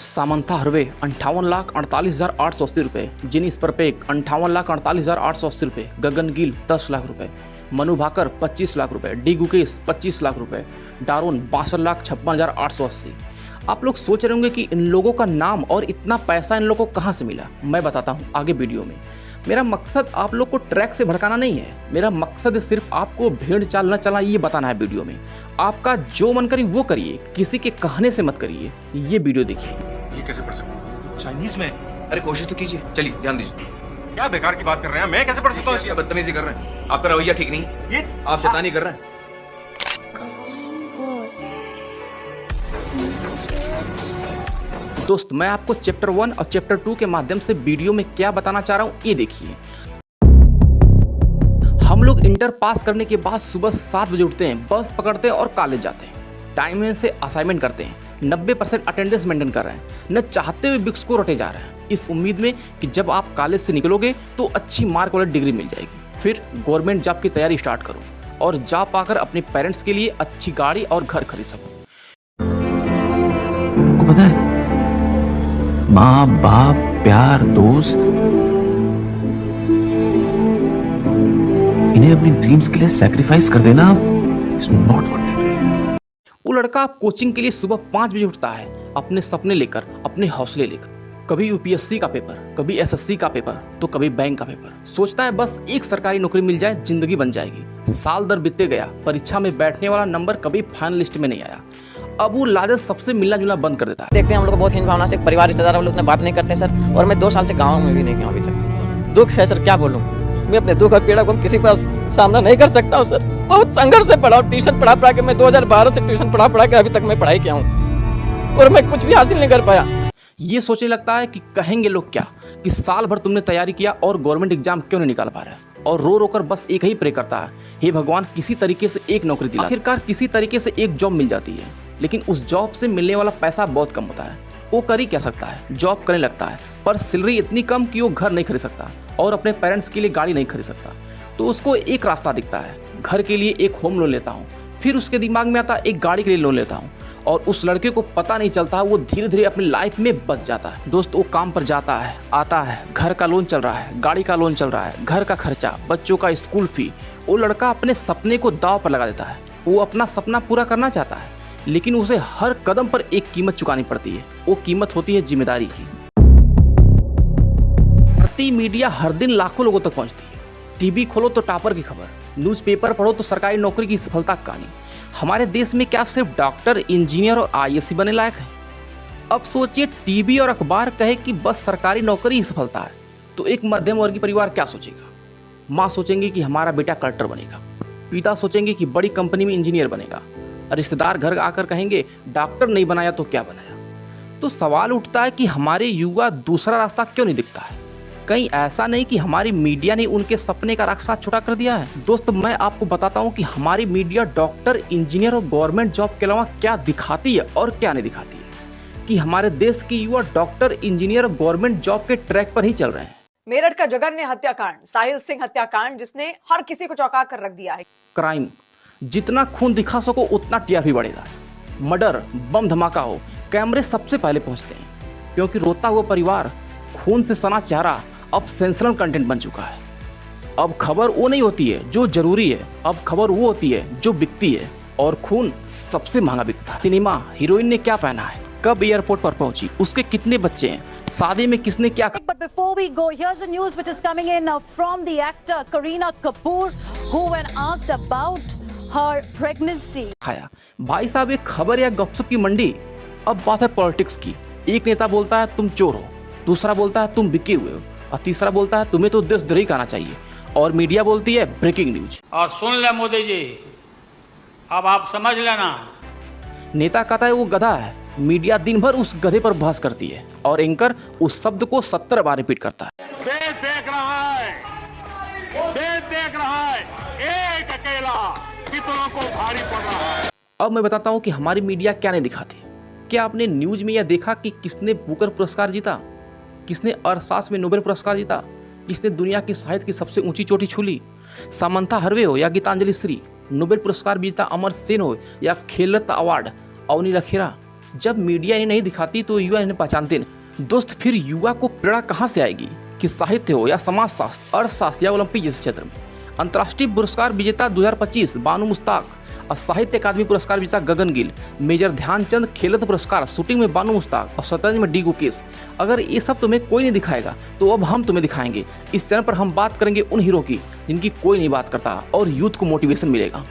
Samantha हरवे 58,48,880 रुपये, जिनीस परपेक 58,48,880 रुपये, गगन गिल 10 लाख रुपये, मनु भाकर 25 लाख रुपये, डी गुकेश 25 लाख रुपये, डारोन 62,56,880। आप लोग सोच रहे होंगे कि इन लोगों का नाम और इतना पैसा इन लोगों को कहाँ से मिला। मैं बताता हूँ आगे वीडियो में। मेरा मकसद आप लोग को ट्रैक से भड़काना नहीं है, मेरा मकसद सिर्फ आपको भेड़ चाल न चला ये बताना है। वीडियो में आपका जो मन करे वो करिए, किसी के कहने से मत करिए। ये वीडियो देखिए। ये कैसे पढ़ सकता हूँ? चाइनीज में? अरे कोशिश तो कीजिए, चलिए ध्यान दीजिए। क्या बेकार की बात कर रहे हैं, मैं कैसे पढ़ सकता हूँ? क्या बदतमीजी कर रहे हैं, आपका रवैया ठीक नहीं। ये आप शैतानी कर रहे हैं। दोस्त, मैं आपको चैप्टर 1 और चैप्टर 2 के माध्यम से वीडियो में क्या बताना चाह रहा हूँ ये देखिए। हम लोग इंटर पास करने के बाद सुबह 7 बजे उठते हैं, बस पकड़ते हैं और कॉलेज जाते हैं। टाइम से असाइनमेंट करते हैं, 90% अटेंडेंस मेंटेन कर रहे हैं, न चाहते हुए बिक्स को रटे जा रहे हैं, इस उम्मीद में कि जब आप कॉलेज से निकलोगे तो अच्छी मार्क वाली डिग्री मिल जाएगी। फिर गवर्नमेंट जॉब की तैयारी स्टार्ट करो और जॉब पाकर अपने पेरेंट्स के लिए अच्छी गाड़ी और घर खरीद सको। पता है, माँ बाप प्यार दोस्त, इन्हें अपनी ड्रीम्स के लिए सैक्रिफाइस कर देना इज नॉट वर्थ इट। वो लड़का कोचिंग के लिए सुबह 5 बजे उठता है, अपने सपने लेकर, अपने हौसले लेकर। कभी यूपीएससी का पेपर, कभी एसएससी का पेपर, तो कभी बैंक का पेपर। सोचता है बस एक सरकारी नौकरी मिल जाए, जिंदगी बन जाएगी। साल दर बीतते गया, परीक्षा में बैठने वाला नंबर कभी फाइनल लिस्ट में नहीं आया। अब वो लालच सबसे मिलना जुलना बंद कर देता है। देखते हैं हम लोग को बहुत हीन भावना से, परिवार रिश्तेदार हम लोग उतना बात नहीं करते सर। और मैं 2 साल से गाँव में भी नहीं गया अभी तक। दुख है सर, क्या बोलूँ। मैं अपने दुख और पीड़ा को किसी के पास सामना नहीं कर सकता हूँ सर। बहुत संघर्ष से पढ़ा, ट्यूशन पढ़ा के मैं 2012 से ट्यूशन पढ़ा के अभी तक मैं पढ़ाई किया हूँ और मैं कुछ भी हासिल नहीं कर पाया। ये सोचने लगता है कि कहेंगे लोग क्या कि साल भर तुमने तैयारी किया और गवर्नमेंट एग्जाम क्यों नहीं निकाल पा रहा है। और रो रो कर बस एक ही प्रे करता है, हे भगवान किसी तरीके से एक नौकरी दिला। आखिरकार किसी तरीके से एक जॉब मिल जाती है, लेकिन उस जॉब से मिलने वाला पैसा बहुत कम होता है। वो कर ही क्या सकता है, जॉब करने लगता है, पर सैलरी इतनी कम कि वो घर नहीं खरीद सकता और अपने पेरेंट्स के लिए गाड़ी नहीं खरीद सकता। तो उसको एक रास्ता दिखता है, घर के लिए एक होम लोन लेता हूँ। फिर उसके दिमाग में आता है एक गाड़ी के लिए लोन लेता हूँ। और उस लड़के को पता नहीं चलता, वो धीरे धीरे अपनी लाइफ में बच जाता है। दोस्त, वो काम पर जाता है, आता है, घर का लोन चल रहा है, गाड़ी का लोन चल रहा है, घर का खर्चा, बच्चों का स्कूल फी। वो लड़का अपने सपने को दांव पर लगा देता है। वो अपना सपना पूरा करना चाहता है, लेकिन उसे हर कदम पर एक कीमत चुकानी पड़ती है। वो कीमत होती है जिम्मेदारी की। प्रति मीडिया हर दिन लाखों लोगों तक पहुंचती है। टीवी खोलो तो टॉपर की खबर, न्यूज़पेपर पढ़ो तो सरकारी नौकरी की सफलता की कहानी। हमारे देश में क्या सिर्फ डॉक्टर, इंजीनियर और आईएएस बनने लायक है? अब सोचिए, टीवी और अखबार कहे कि बस सरकारी नौकरी ही सफलता है, तो एक मध्यम वर्गीय परिवार क्या सोचेगा? माँ सोचेंगे कि हमारा बेटा कलेक्टर बनेगा, पिता सोचेंगे कि बड़ी कंपनी में इंजीनियर बनेगा, रिश्तेदार घर आकर कहेंगे डॉक्टर नहीं बनाया तो क्या बनाया। तो सवाल उठता है कि हमारे युवा दूसरा रास्ता क्यों नहीं दिखता है? कहीं ऐसा नहीं कि हमारी मीडिया ने उनके सपने का रास्ता छोटा कर दिया है? दोस्त, मैं आपको बताता हूं कि हमारी मीडिया डॉक्टर, इंजीनियर और गवर्नमेंट जॉब के अलावा क्या दिखाती है और क्या नहीं दिखाती है। कि हमारे देश के युवा डॉक्टर, इंजीनियर और गवर्नमेंट जॉब के ट्रैक पर ही चल रहे हैं। मेरठ का जघन्य हत्याकांड, साहिल सिंह हत्याकांड, जिसने हर किसी को चौंका कर रख दिया है। क्राइम, जितना खून दिखा सको उतना टीआरपी बढ़ेगा। मर्डर, बम धमाका हो, कैमरे सबसे पहले पहुंचते हैं, क्योंकि रोता हुआ परिवार, खून से सना चेहरा अब सेंसेशनल कंटेंट बन चुका है। अब खबर वो नहीं होती है जो जरूरी है, अब खबर वो होती है जो बिकती है, और खून सबसे महंगा बिकता है। सिनेमा, हीरोइन ने क्या पहना है, कब एयरपोर्ट पर पहुंची, उसके कितने बच्चे हैं, शादी में किसने क्या। But before we go, here's a news which is coming in from the actor Kareena Kapoor, who when asked about her pregnancy खाया। भाई साहब, एक खबर या गपशप की मंडी। अब बात है पॉलिटिक्स की। एक नेता बोलता है तुम चोर हो, दूसरा बोलता है तुम बिके हुए हो, और तीसरा बोलता है तुम्हें तो देशद्रोही कहना चाहिए, और मीडिया बोलती है ब्रेकिंग न्यूज। और सुन ले मोदी जी, अब आप समझ लेना। नेता कहता है वो गधा है, मीडिया दिन भर उस गधे पर बहस करती है, और एंकर उस शब्द को 70 बार रिपीट करता है। देश देख रहा है, देश देख रहा है, एक अकेला कितनों को भारी पड़ रहा है। अब मैं बताता हूँ कि हमारी मीडिया क्या नहीं दिखाती। क्या आपने न्यूज में यह देखा कि किसने बुकर पुरस्कार जीता, किसने अर्थशास्त्र में नोबेल पुरस्कार जीता, किसने दुनिया की साहित्य की सबसे ऊंची चोटी छू ली? सामंथा हरवे हो या गीतांजलि श्री, नोबेल पुरस्कार विजेता अमर सेन हो या खेल रत्न अवार्ड अवनी लखेरा, जब मीडिया इन्हें नहीं दिखाती तो युवा इन्हें पहचानते नहीं। दोस्त, फिर युवा को प्रेरणा कहाँ से आएगी कि साहित्य हो या समाजशास्त्र, अर्थशास्त्र या ओलंपिक जैसे क्षेत्र में। अंतर्राष्ट्रीय पुरस्कार विजेता 2025 बानू मुश्ताक और साहित्य अकादमी पुरस्कार विजेता गगन गिल, मेजर ध्यानचंद खेल रत्न पुरस्कार शूटिंग में बानू मुश्ताक और शतरंज में डी गुकेश। अगर ये सब तुम्हें कोई नहीं दिखाएगा तो अब हम तुम्हें दिखाएंगे। इस चैनल पर हम बात करेंगे उन हीरो की जिनकी कोई नहीं बात करता और यूथ को मोटिवेशन मिलेगा।